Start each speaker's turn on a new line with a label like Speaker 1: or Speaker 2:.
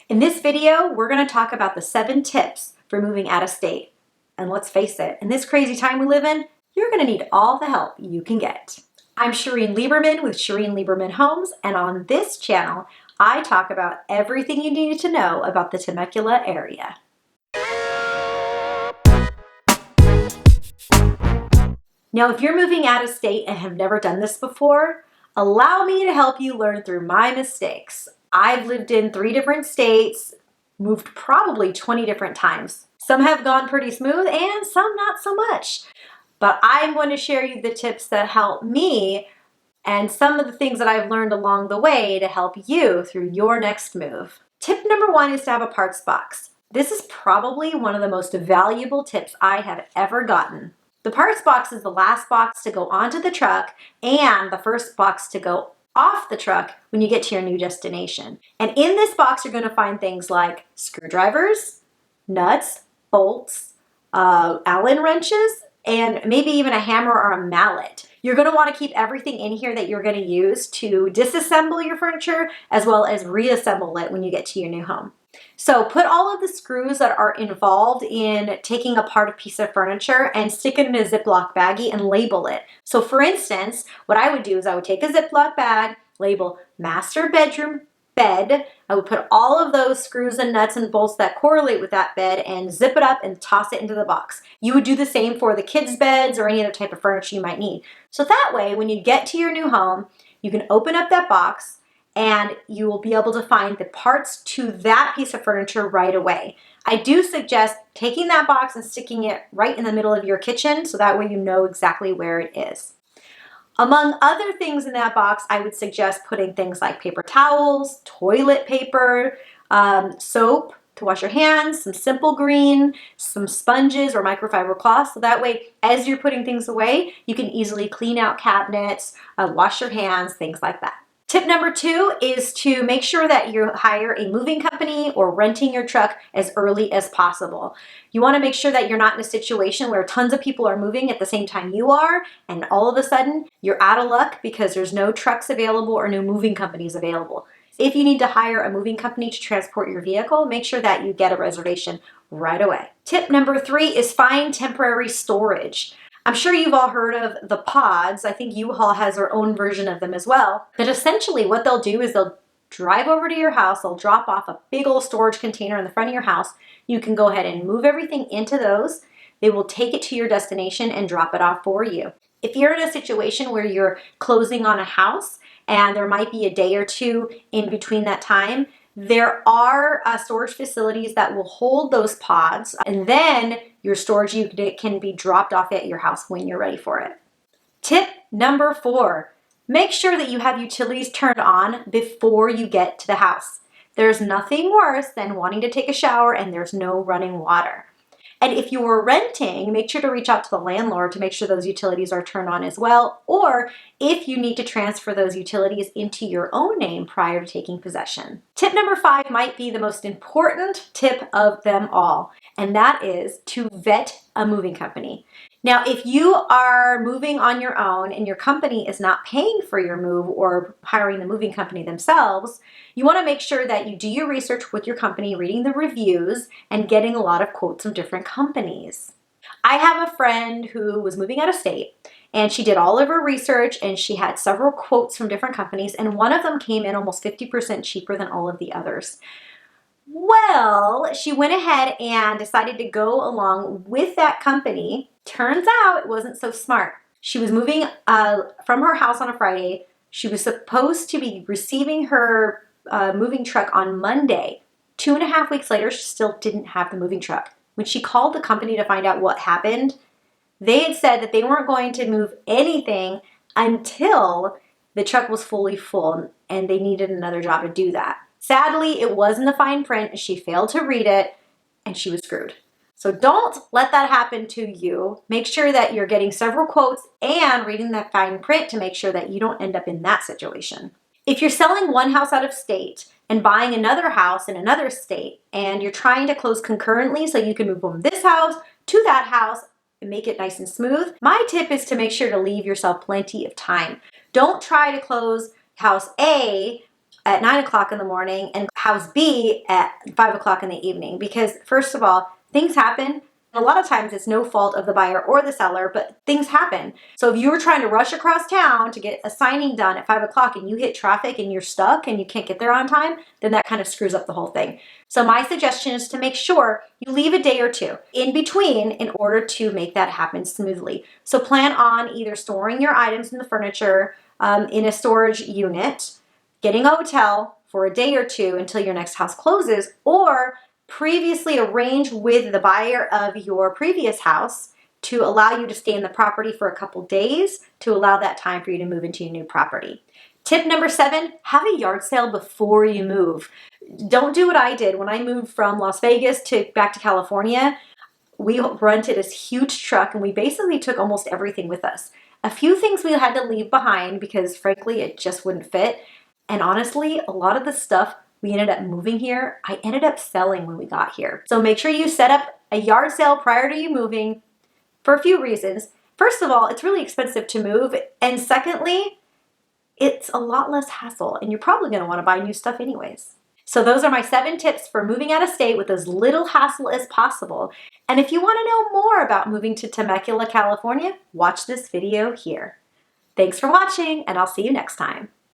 Speaker 1: In this video, we're going to talk about the 7 tips for moving out of state. And let's face it, in this crazy time we live in, you're going to need all the help you can get. I'm Shirin Lieberman with Shirin Lieberman Homes, and on this channel, I talk about everything you need to know about the Temecula area. Now, if you're moving out of state and have never done this before, allow me to help you learn through my mistakes. I've lived in 3 different states, moved probably 20 different times. Some have gone pretty smooth and some not so much. But I'm going to share you the tips that help me and some of the things that I've learned along the way to help you through your next move. Tip number 1 is to have a parts box. This is probably one of the most valuable tips I have ever gotten. The parts box is the last box to go onto the truck and the first box to go off the truck when you get to your new destination. And in this box, you're going to find things like screwdrivers, nuts, bolts, Allen wrenches, and maybe even a hammer or a mallet. You're going to want to keep everything in here that you're going to use to disassemble your furniture as well as reassemble it when you get to your new home. So put all of the screws that are involved in taking apart a piece of furniture and stick it in a Ziploc baggie and label it. So for instance, what I would do is I would take a Ziploc bag, label master bedroom bed. I would put all of those screws and nuts and bolts that correlate with that bed and zip it up and toss it into the box. You would do the same for the kids' beds or any other type of furniture you might need. So that way, when you get to your new home, you can open up that box and you will be able to find the parts to that piece of furniture right away. I do suggest taking that box and sticking it right in the middle of your kitchen so that way you know exactly where it is. Among other things in that box, I would suggest putting things like paper towels, toilet paper, soap to wash your hands, some Simple Green, some sponges or microfiber cloths. So that way, as you're putting things away, you can easily clean out cabinets, wash your hands, things like that. Tip number 2 is to make sure that you hire a moving company or renting your truck as early as possible. You want to make sure that you're not in a situation where tons of people are moving at the same time you are, and all of a sudden you're out of luck because there's no trucks available or no moving companies available. If you need to hire a moving company to transport your vehicle, make sure that you get a reservation right away. Tip number 3 is find temporary storage. I'm sure you've all heard of the pods. I think U-Haul has their own version of them as well. But essentially what they'll do is they'll drive over to your house, they'll drop off a big old storage container in the front of your house. You can go ahead and move everything into those. They will take it to your destination and drop it off for you. If you're in a situation where you're closing on a house and there might be a day or two in between that time, there are storage facilities that will hold those pods, and then your storage unit can be dropped off at your house when you're ready for it. Tip number 4, make sure that you have utilities turned on before you get to the house. There's nothing worse than wanting to take a shower and there's no running water. And if you were renting, make sure to reach out to the landlord to make sure those utilities are turned on as well, or if you need to transfer those utilities into your own name prior to taking possession. Tip number 5 might be the most important tip of them all, and that is to vet a moving company. Now, if you are moving on your own and your company is not paying for your move or hiring the moving company themselves, you want to make sure that you do your research with your company, reading the reviews and getting a lot of quotes from different companies. I have a friend who was moving out of state and she did all of her research and she had several quotes from different companies, and one of them came in almost 50% cheaper than all of the others. Well, she went ahead and decided to go along with that company. Turns out it wasn't so smart. She was moving from her house on a Friday. She was supposed to be receiving her moving truck on Monday. 2.5 weeks later, she still didn't have the moving truck. When she called the company to find out what happened, they had said that they weren't going to move anything until the truck was fully full and they needed another job to do that. Sadly, it was in the fine print. She failed to read it and she was screwed. So don't let that happen to you. Make sure that you're getting several quotes and reading that fine print to make sure that you don't end up in that situation. If you're selling one house out of state and buying another house in another state and you're trying to close concurrently so you can move from this house to that house and make it nice and smooth, my tip is to make sure to leave yourself plenty of time. Don't try to close house A at 9 o'clock in the morning and house B at 5 o'clock in the evening. Because first of all, things happen. A lot of times it's no fault of the buyer or the seller, but things happen. So if you were trying to rush across town to get a signing done at 5 o'clock and you hit traffic and you're stuck and you can't get there on time, then that kind of screws up the whole thing. So my suggestion is to make sure you leave a day or two in between in order to make that happen smoothly. So plan on either storing your items in the furniture in a storage unit, getting a hotel for a day or two until your next house closes, or previously arrange with the buyer of your previous house to allow you to stay in the property for a couple days to allow that time for you to move into your new property. Tip number 7, have a yard sale before you move. Don't do what I did when I moved from Las Vegas back to California. We rented this huge truck and we basically took almost everything with us. A few things we had to leave behind because frankly it just wouldn't fit. And honestly, a lot of the stuff we ended up moving here, I ended up selling when we got here. So make sure you set up a yard sale prior to you moving for a few reasons. First of all, it's really expensive to move. And secondly, it's a lot less hassle and you're probably going to want to buy new stuff anyways. So those are my 7 tips for moving out of state with as little hassle as possible. And if you want to know more about moving to Temecula, California, watch this video here. Thanks for watching and I'll see you next time.